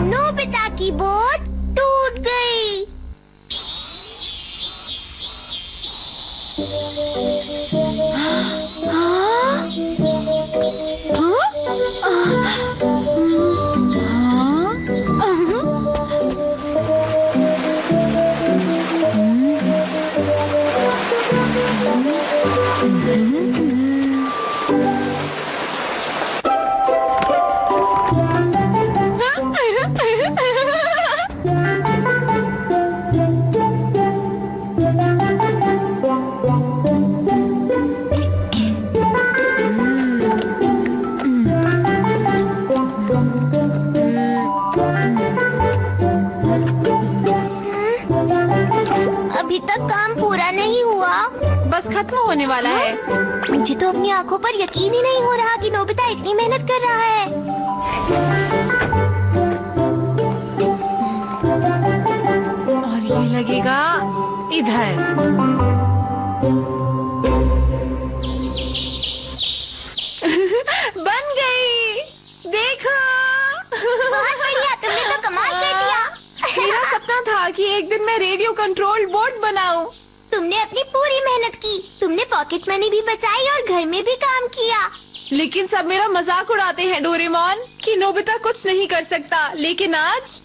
Nobita की boat टूट गई। अभी तक काम पूरा नहीं हुआ, बस खत्म होने वाला है। मुझे तो अपनी आंखों पर यकीन ही नहीं हो रहा कि नोबिता इतनी मेहनत कर रहा है। और ये लगेगा इधर। बन गई, देखो। बहुत बढ़िया, तुमने तो कमाल कर दिया। मेरा सपना था कि एक दिन मैं रेडियो कंट्रोल बोट बनाऊं। तुमने अपनी पूरी मेहनत की, तुमने पॉकेट मनी भी बचाई और घर में भी काम किया। लेकिन सब मेरा मजाक उड़ाते हैं डोरेमोन कि नोबिता कुछ नहीं कर सकता। लेकिन आज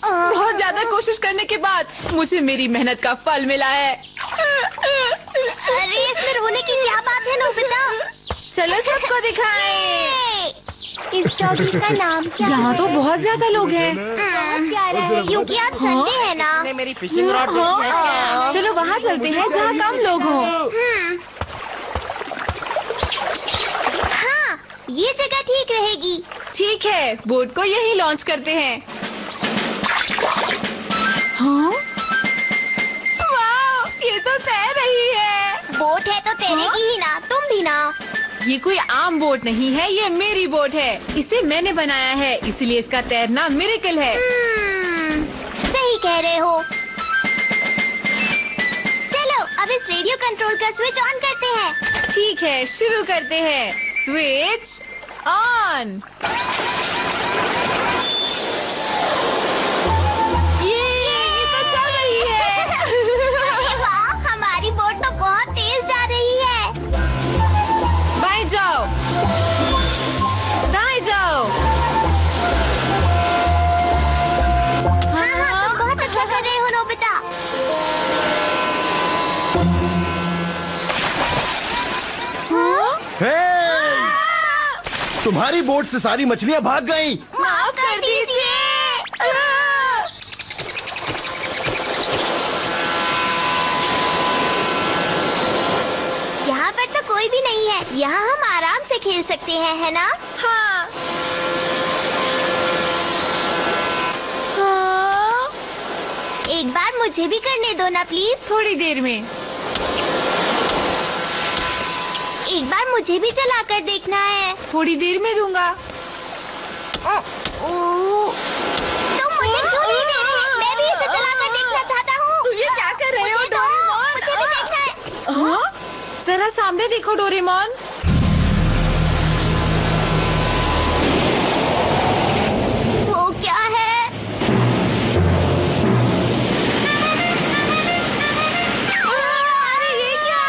बहुत ज्यादा कोशिश करने के बाद मुझे मेरी मेहनत का फल मिला है। अरे इसमें रोने की क्या बात है नोबिता? चलो सबको दिखाएं। इस डॉगी का नाम क्या है? यहाँ तो बहुत ज्यादा लोग हैं। बहुत प्यारा है, क्योंकि आज संडे है ना। मेरी फिशिंग रॉड देखी है क्या? चलो वहाँ चलते हैं जहाँ कम लोग हों। हाँ, ये जगह ठीक रहेगी। ठीक है, बोट को यही लॉन्च करते हैं। हाँ? वाह, ये तो तैर रही है। बोट है तो तैरेगी ही ना, तुम भी ना। ये कोई आम बोट नहीं है, ये मेरी बोट है। इसे मैंने बनाया है, इसलिए इसका तैरना मिरेकल है। सही कह रहे हो। चलो अब इस रेडियो कंट्रोल का स्विच ऑन करते हैं। ठीक है, शुरू करते हैं। Switch on. ये तो चल रही है। अरे वाह, हमारी बोट तो बहुत तेज जा रही है। बाएं जाओ, दाएं जाओ। हाँ हाँ, तुम बहुत अच्छा कर रहे हो नोबिता। हे! तुम्हारी बोट से सारी मछलियाँ भाग गईं। माफ कर दीजिए। यहाँ पर तो कोई भी नहीं है, यहाँ हम आराम से खेल सकते हैं, है ना? हाँ। हाँ। एक बार मुझे भी करने दो ना प्लीज। थोड़ी देर में। एक बार मुझे भी चलाकर देखना है। थोड़ी देर में दूंगा। तुम मुझे क्यों नहीं दे रहे? मैं भी इसे चलाकर देखना चाहता हूँ। ये क्या कर रहे हो मुझे दो, डोरेमोन? मुझे भी देखना है। हाँ? जरा सामने देखो डोरेमोन। वो क्या है? अरे ये क्या?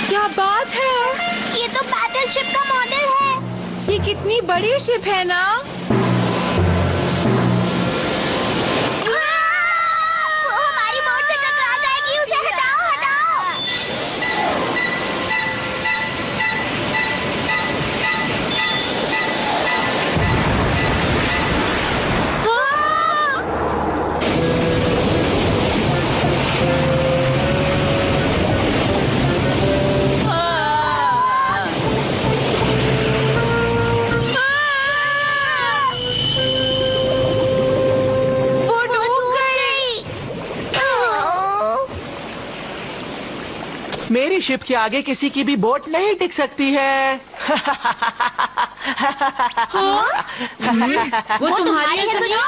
क्या बात है? ये तो बैटलशिप का मॉडल है। ये कितनी बड़ी शिप है ना? वो हमारी बोट से टकरा जाएगी, उसे हटाओ हटाओ। वो डूब गई। मेरी शिप के आगे किसी की भी बोट नहीं टिक सकती है। वो तुम्हारी है सुनो।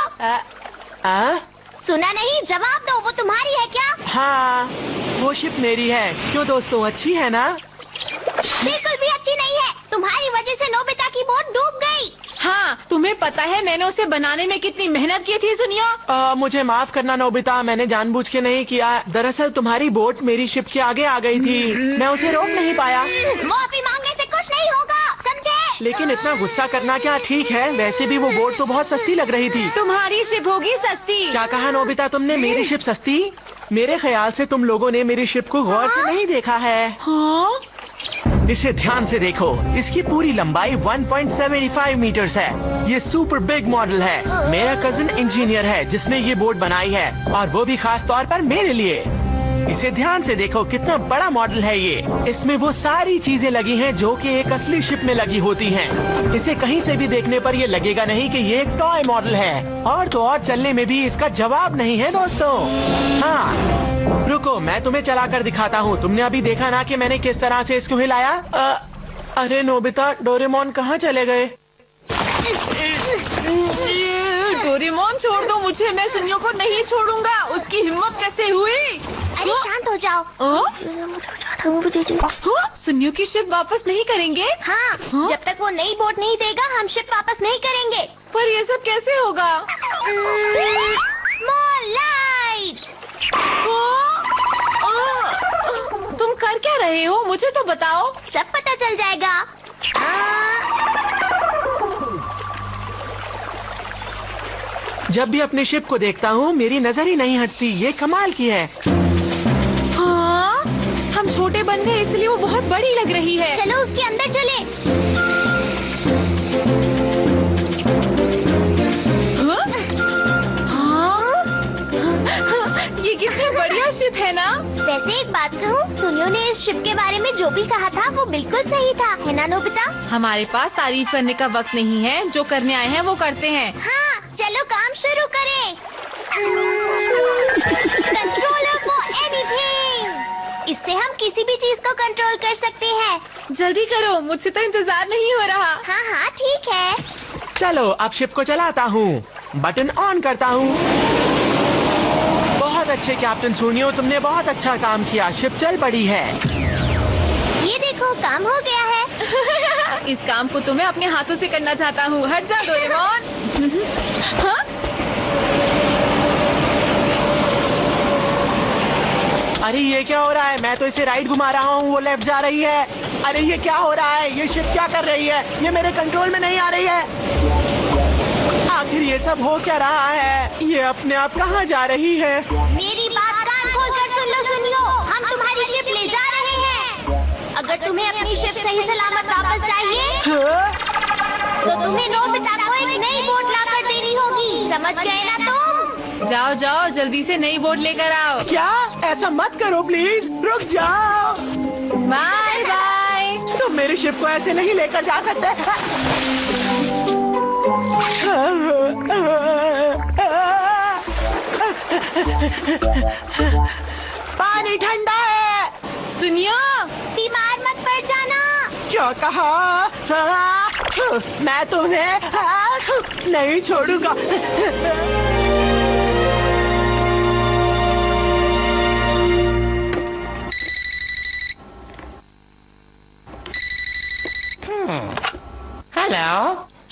सुना नहीं, जवाब दो, वो तुम्हारी है क्या? हाँ, वो शिप मेरी है। क्यों दोस्तों, अच्छी है ना? बिल्कुल भी अच्छी नहीं है। तुम्हारी वजह से नोबिता की बोट डूब गई। हाँ, तुम्हें पता है मैंने उसे बनाने में कितनी मेहनत की थी सुनियो। मुझे माफ करना नोबिता, मैंने जानबूझ के नहीं किया। दरअसल तुम्हारी बोट मेरी शिप के आगे आ गई थी, मैं उसे रोक नहीं पाया। माफी मांगने से कुछ नहीं होगा, समझे? लेकिन इतना गुस्सा करना क्या ठीक है? वैसे भी वो बोट तो बहुत सस्ती लग रही थी। तुम्हारी शिप होगी सस्ती। क्या कहा नोबिता तुमने? मेरी शिप सस्ती? मेरे ख्याल से तुम लोगों ने मेरी शिप को गौर से नहीं देखा है। हाँ? इसे ध्यान से देखो, इसकी पूरी लंबाई 1.75 मीटर्स है। ये सुपर बिग मॉडल है। मेरा कजिन इंजीनियर है जिसने ये बोट बनाई है, और वो भी खास तौर पर मेरे लिए। इसे ध्यान से देखो, कितना बड़ा मॉडल है ये। इसमें वो सारी चीजें लगी हैं जो कि एक असली शिप में लगी होती हैं। इसे कहीं से भी देखने पर ये लगेगा नहीं कि ये एक टॉय मॉडल है। और तो और चलने में भी इसका जवाब नहीं है दोस्तों। हाँ, रुको, मैं तुम्हें चला कर दिखाता हूँ। तुमने अभी देखा ना कि मैंने किस तरह से इसको हिलाया? अरे नोबिता, डोरेमोन कहाँ चले गए? डोरेमोन छोड़ दो मुझे, मैं सुनियो को नहीं छोड़ूंगा। उसकी हिम्मत कैसे हुई? अरे शांत हो जाओ। सुनियो की शिप वापस नहीं करेंगे? हाँ, जब तक वो नई बोट नहीं देगा हम शिप वापस नहीं करेंगे। पर ये सब कैसे होगा? मोलाइट! तुम कर क्या रहे हो, मुझे तो बताओ। सब पता चल जाएगा। जब भी अपनी शिप को देखता हूँ मेरी नजर ही नहीं हटती। ये कमाल की है। हाँ, हम छोटे बंदे इसलिए वो बहुत बड़ी लग रही है। चलो उसके अंदर चले। ये कितनी बढ़िया शिप है ना? वैसे एक बात कहूँ, सुनियो ने इस शिप के बारे में जो भी कहा था वो बिल्कुल सही था, है ना नोबिता? हमारे पास तारीफ करने का वक्त नहीं है, जो करने आए हैं वो करते हैं। हाँ, चलो काम शुरू करें। Controller for anything. इससे हम किसी भी चीज को कंट्रोल कर सकते हैं। जल्दी करो, मुझसे तो इंतजार नहीं हो रहा। हाँ हाँ ठीक है। चलो अब शिप को चलाता हूँ, बटन ऑन करता हूँ। बहुत अच्छे कैप्टन सुनियो, तुमने बहुत अच्छा काम किया। शिप चल पड़ी है। ये देखो, काम हो गया है। इस काम को तो मैं अपने हाथों से करना चाहता हूँ। हट जा डोरेमोन। हाँ? अरे ये क्या हो रहा है? मैं तो इसे राइट घुमा रहा हूँ, वो लेफ्ट जा रही है। अरे ये क्या हो रहा है? ये शिप क्या कर रही है? ये मेरे कंट्रोल में नहीं आ रही है। आखिर ये सब हो क्या रहा है? ये अपने आप कहाँ जा रही है? मेरी बात कान खोल कर सुन लो सुनियो, हम तुम्हारी शिप ले जा रहे हैं। अगर तुम्हें अपनी शिप सही सलामत वापस चाहिए तो तुम्हें नोबिता को एक नई बोट लाकर देनी होगी, समझ गए ना तुम? जाओ जाओ, जल्दी से नई बोट लेकर आओ। क्या? ऐसा मत करो प्लीज, रुक जाओ। Bye bye. तुम मेरी शिप को ऐसे नहीं लेकर जा सकते। पानी ठंडा है। सुनियो, बीमार मत पड़ जाना। क्या कहा? मैं तुम्हें नहीं छोड़ूंगा। हेलो।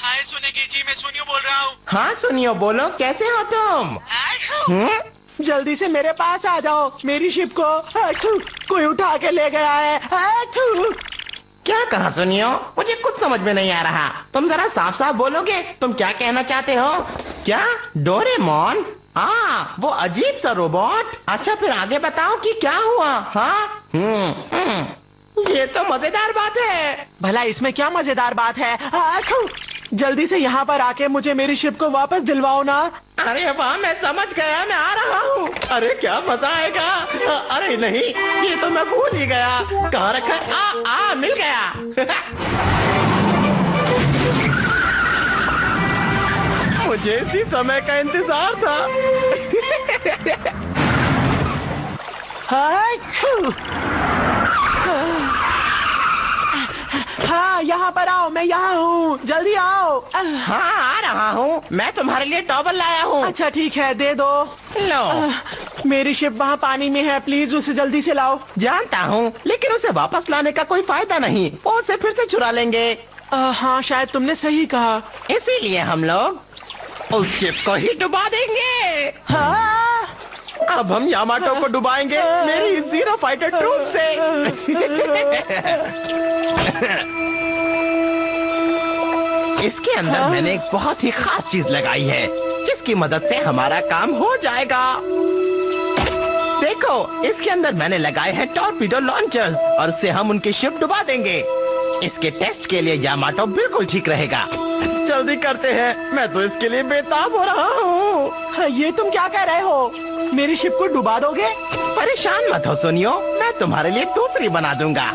हाय सुनेगी जी, मैं सुनियो बोल रहा हूँ। हाँ सुनियो, बोलो, कैसे हो तुम? जल्दी से मेरे पास आ जाओ। मेरी शिप को कोई उठा के ले गया है। क्या कहा सुनियो? मुझे कुछ समझ में नहीं आ रहा। तुम जरा साफ साफ बोलोगे, तुम क्या कहना चाहते हो? क्या डोरेमोन? हाँ, वो अजीब सा रोबोट। अच्छा फिर आगे बताओ कि क्या हुआ? हाँ, ये तो मजेदार बात है। भला इसमें क्या मजेदार बात है? जल्दी से यहाँ पर आके मुझे मेरी शिप को वापस दिलवाओ ना। अरे वाह, मैं समझ गया, मैं आ रहा हूँ। अरे क्या मजा आएगा। अरे नहीं, ये तो मैं भूल ही गया। कहाँ रखा है? मिल गया। मुझे इसी समय का इंतजार था। हाँ, यहाँ पर आओ, मैं यहाँ हूँ, जल्दी आओ। हाँ आ रहा हूँ, मैं तुम्हारे लिए टॉवल लाया हूँ। अच्छा ठीक है, दे दो। लो। मेरी शिप वहाँ पानी में है, प्लीज उसे जल्दी से लाओ। जानता हूँ, लेकिन उसे वापस लाने का कोई फायदा नहीं, वो उसे फिर से चुरा लेंगे। हाँ शायद तुमने सही कहा। इसीलिए हम लोग उस शिप को ही डुबा देंगे। हाँ। अब हम यामाटो को डुबाएंगे मेरी जीरो फाइटर ट्रूप से। इसके अंदर मैंने एक बहुत ही खास चीज लगाई है, जिसकी मदद से हमारा काम हो जाएगा। देखो, इसके अंदर मैंने लगाए हैं टॉर्पीडो लॉन्चर्स और इससे हम उनकी शिप डुबा देंगे। इसके टेस्ट के लिए यामाटो बिल्कुल ठीक रहेगा। जल्दी करते हैं, मैं तो इसके लिए बेताब हो रहा हूँ। ये तुम क्या कह रहे हो? मेरी शिप को डुबा दोगे? परेशान मत हो सुनियो, मैं तुम्हारे लिए दूसरी बना दूंगा।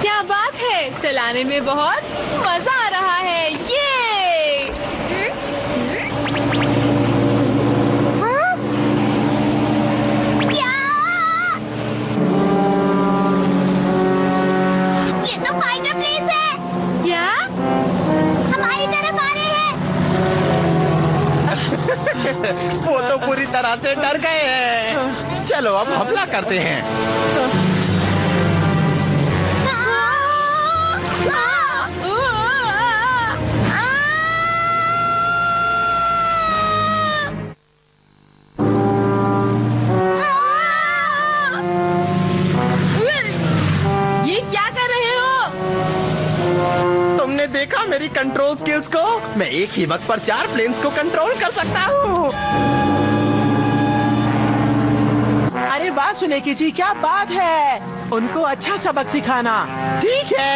क्या बात है, चलाने में बहुत मजा आ रहा है। ये तो फाइटर प्लेन है। क्या हमारी तरफ आ रहे हैं। वो तो पूरी तरह से डर गए हैं। चलो अब हमला करते हैं। ये क्या कर रहे हो? तुमने देखा मेरी कंट्रोल स्किल्स को? मैं एक ही वक्त पर 4 प्लेन्स को कंट्रोल कर सकता हूँ। अरे बात सुने की जी, क्या बात है? उनको अच्छा सबक सिखाना। ठीक है।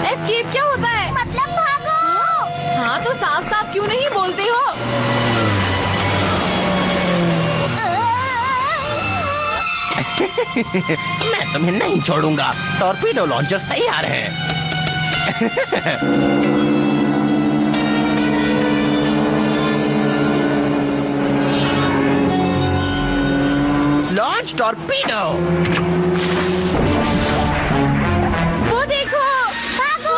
एस्केप क्या होता है? मतलब भागो। हाँ तो साफ साफ क्यों नहीं बोलते हो? मैं तुम्हें नहीं छोड़ूंगा। टॉर्पीडो लॉन्चर्स तैयार हैं। Launch torpedo. वो देखो, भागो।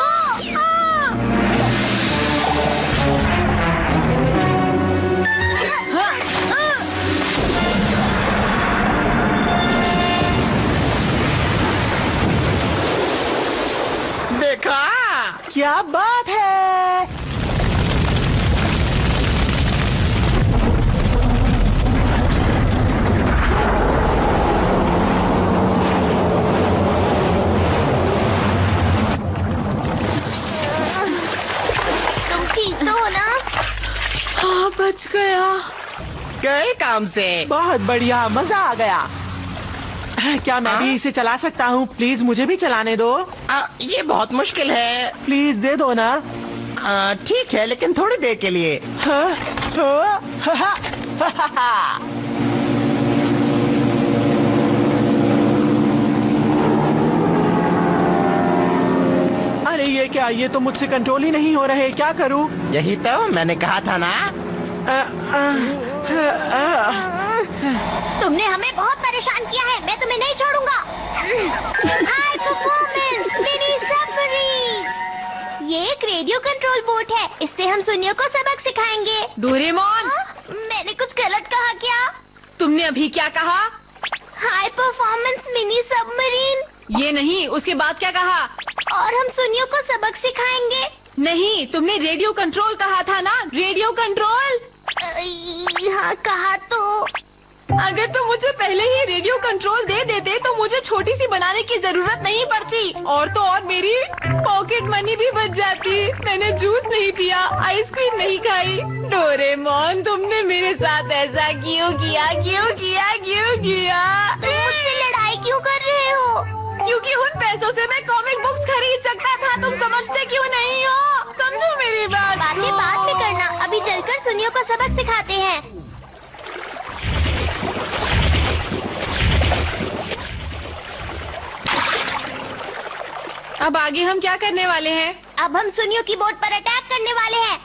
देखा? क्या बात है? तुम ठीक तो हो ना? हाँ बच गया। गए काम से। बहुत बढ़िया, मजा आ गया। क्या मैं भी इसे चला सकता हूँ? प्लीज मुझे भी चलाने दो। ये बहुत मुश्किल है। प्लीज दे दो ना। ठीक है, लेकिन थोड़ी देर के लिए। हाँ, हाँ, हा, हा, हा, हा, हा। अरे ये क्या? ये तो मुझसे कंट्रोल ही नहीं हो रहे, क्या करूँ? यही तो मैंने कहा था ना। तुमने हमें बहुत परेशान किया है, मैं तुम्हें नहीं छोड़ूंगा। High performance mini submarine. ये एक रेडियो कंट्रोल बोट है, इससे हम सुनियो को सबक सिखाएंगे। डोरेमोन, मैंने कुछ गलत कहा क्या? तुमने अभी क्या कहा? High performance mini submarine. ये नहीं, उसके बाद क्या कहा? और हम सुनियो को सबक सिखाएंगे। नहीं, तुमने रेडियो कंट्रोल कहा था ना? Radio control. हाँ कहा तो। अगर तुम मुझे पहले ही रेडियो कंट्रोल दे देते तो मुझे छोटी सी बनाने की जरूरत नहीं पड़ती, और तो और मेरी पॉकेट मनी भी बच जाती। मैंने जूस नहीं पिया, आइसक्रीम नहीं खाई। डोरेमोन, तुमने मेरे साथ ऐसा क्यों किया? क्यों किया? क्यों किया? तुम मुझसे लड़ाई क्यों कर रहे हो? क्योंकि उन पैसों से मैं कॉमिक बुक्स खरीद सकता था। तुम समझते क्यों नहीं हो? समझो मेरी बात। बातें बाद में करना, अभी चलकर सुनियो को सबक सिखाते हैं। अब आगे हम क्या करने वाले हैं? अब हम सुनियो की बोट पर अटैक करने वाले हैं।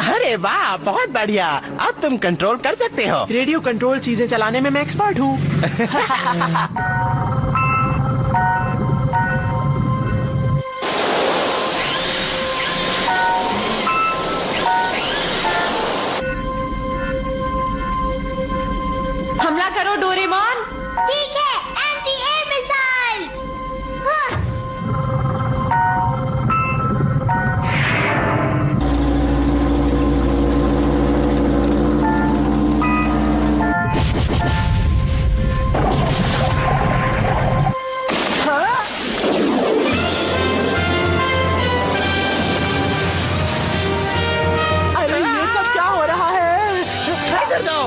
अरे वाह, बहुत बढ़िया। अब तुम कंट्रोल कर सकते हो। रेडियो कंट्रोल चीजें चलाने में मैं एक्सपर्ट हूँ। हमला करो डोरेमोन। ठीक है, एंटी एयर मिसाइल। हाँ। अरे ये सब क्या हो रहा है? इधर दो।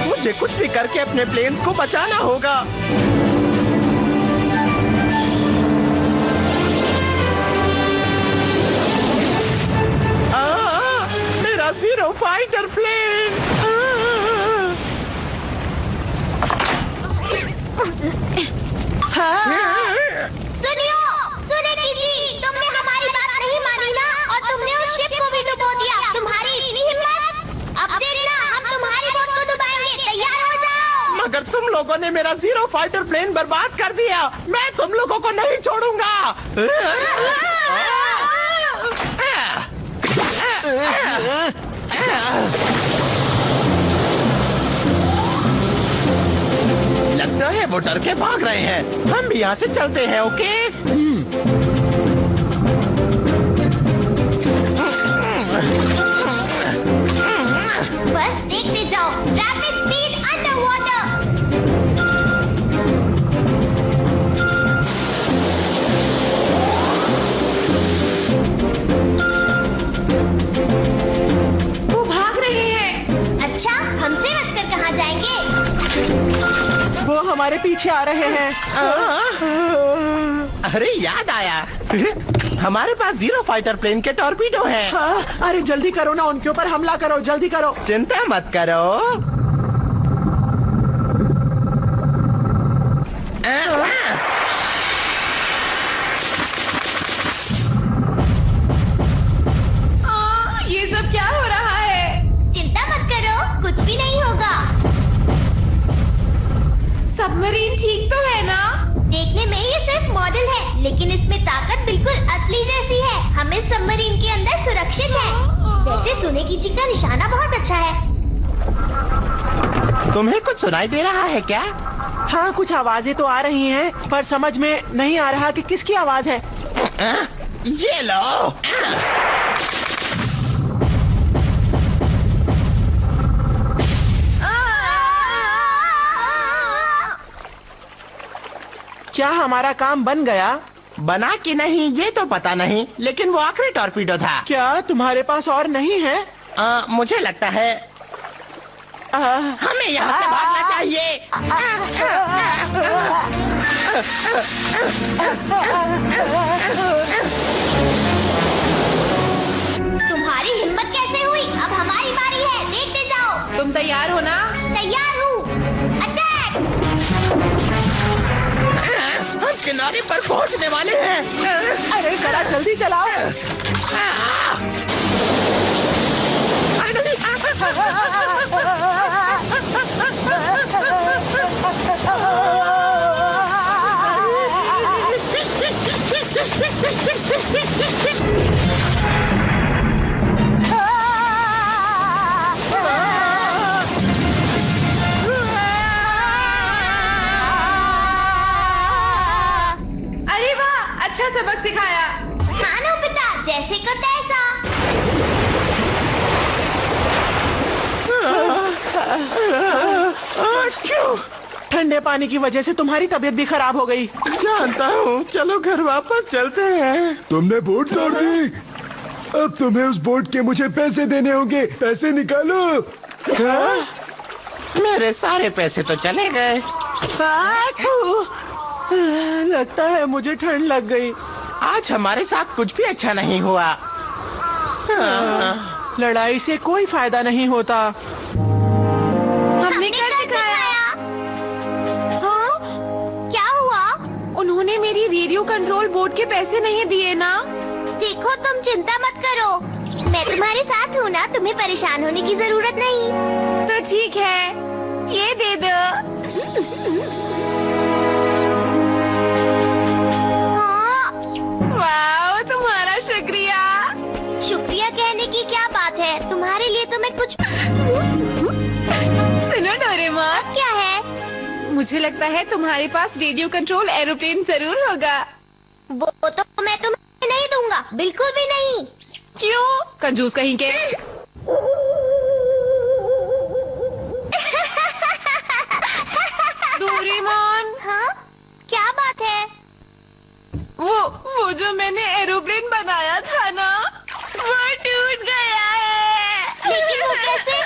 मुझे कुछ भी करके अपने प्लेन्स को बचाना होगा। मेरा ज़ीरो फाइटर प्लेन। सुनियो, सुने दीदी, तुमने हमारी बात नहीं मानी ना, और तुमने उस शिप को भी डुबो दिया। तुम्हारी इतनी हिम्मत! अब देखना, हम तुम्हारी बोट को डुबाएंगे। तैयार हो जाओ। मगर तुम लोगों ने मेरा ज़ीरो फाइटर प्लेन बर्बाद कर दिया। मैं तुम लोगों को नहीं छोड़ूंगा। लगता है वो डर के भाग रहे हैं। हम भी यहाँ से चलते हैं, ओके? बस देखते जाओ। Rapid speed under water. वो भाग रहे हैं। अच्छा, हमसे बचकर कहाँ जाएंगे? वो हमारे पीछे आ रहे हैं। अरे याद आया, हमारे पास ज़ीरो फाइटर प्लेन के टॉर्पीडो हैं। हाँ, अरे जल्दी करो ना, उनके ऊपर हमला करो, जल्दी करो। चिंता मत करो। ये सब क्या हो रहा है? चिंता मत करो, कुछ भी नहीं होगा। सबमरीन ठीक तो है ना? देखने में ये सिर्फ मॉडल है, लेकिन इसमें ताकत बिल्कुल असली जैसी है। हम इस सबमरीन के अंदर सुरक्षित हैं। वैसे सोने की चिक का निशाना बहुत अच्छा है। तुम्हें कुछ सुनाई दे रहा है क्या? हाँ, कुछ आवाजें तो आ रही हैं, पर समझ में नहीं आ रहा कि किसकी आवाज है। ये लो। क्या हमारा काम बन गया? बना कि नहीं ये तो पता नहीं, लेकिन वो आखिरी टॉर्पीडो था। क्या तुम्हारे पास और नहीं है? मुझे लगता है हमें यहाँ से भागना चाहिए। तुम्हारी हिम्मत कैसे हुई? अब हमारी बारी है, देखते जाओ। तुम तैयार हो ना? तैयार हूँ। अटैक! हम किनारे पर पहुँचने वाले हैं। अरे जरा जल्दी चलाओ। अरे वाह, अच्छा सबक सिखाया। हाँ नोबिता, जैसे को तैसा। पानी की वजह से तुम्हारी तबीयत भी खराब हो गई। जानता हूँ, चलो घर वापस चलते हैं। तुमने बोट तोड़ दी। अब तुम्हें उस बोट के मुझे पैसे देने होंगे। पैसे निकालो। हाँ? मेरे सारे पैसे तो चले गए। लगता है मुझे ठंड लग गई। आज हमारे साथ कुछ भी अच्छा नहीं हुआ। लड़ाई से कोई फायदा नहीं होता। हमने कर दिखाया। हाँ? क्या हुआ? उन्होंने मेरी रेडियो कंट्रोल बोर्ड के पैसे नहीं दिए ना। देखो, तुम चिंता मत करो, मैं तुम्हारे साथ हूँ ना, तुम्हें परेशान होने की जरूरत नहीं। तो ठीक है, ये दे दो। हाँ? वाह, तुम्हारा शुक्रिया। शुक्रिया कहने की क्या बात है, तुम्हारे लिए तो मैं कुछ। सुनो डोरेमोन, क्या है? मुझे लगता है तुम्हारे पास रेडियो कंट्रोल एरोप्लेन जरूर होगा। वो तो मैं तुम्हें नहीं दूंगा, बिल्कुल भी नहीं। क्यों? कंजूस कहीं के। डोरेमोन, हाँ? क्या बात है? वो जो मैंने एरोप्लेन बनाया था ना, वो टूट गया है। लेकिन वो कैसे?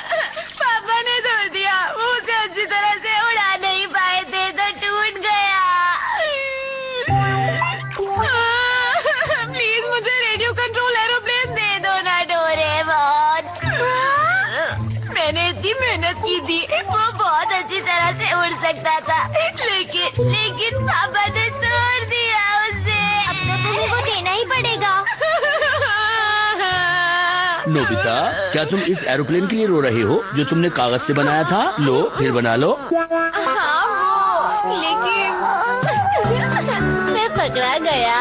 पापा ने धो दिया, वो उसे अच्छी तरह से उड़ा नहीं पाए थे तो टूट गया। प्लीज मुझे रेडियो कंट्रोल एरोप्लेन दे दो ना डोरेमोन। मैंने इतनी मेहनत की थी, वो बहुत अच्छी तरह से उड़ सकता था, लेकिन पापा ने तोड़ दिया उसे। अब तो तुम्हें वो देना ही पड़ेगा। नोबिता, क्या तुम इस एरोप्लेन के लिए रो रही हो जो तुमने कागज से बनाया था? लो, फिर बना लो। हाँ वो, लेकिन मैं पकड़ा गया।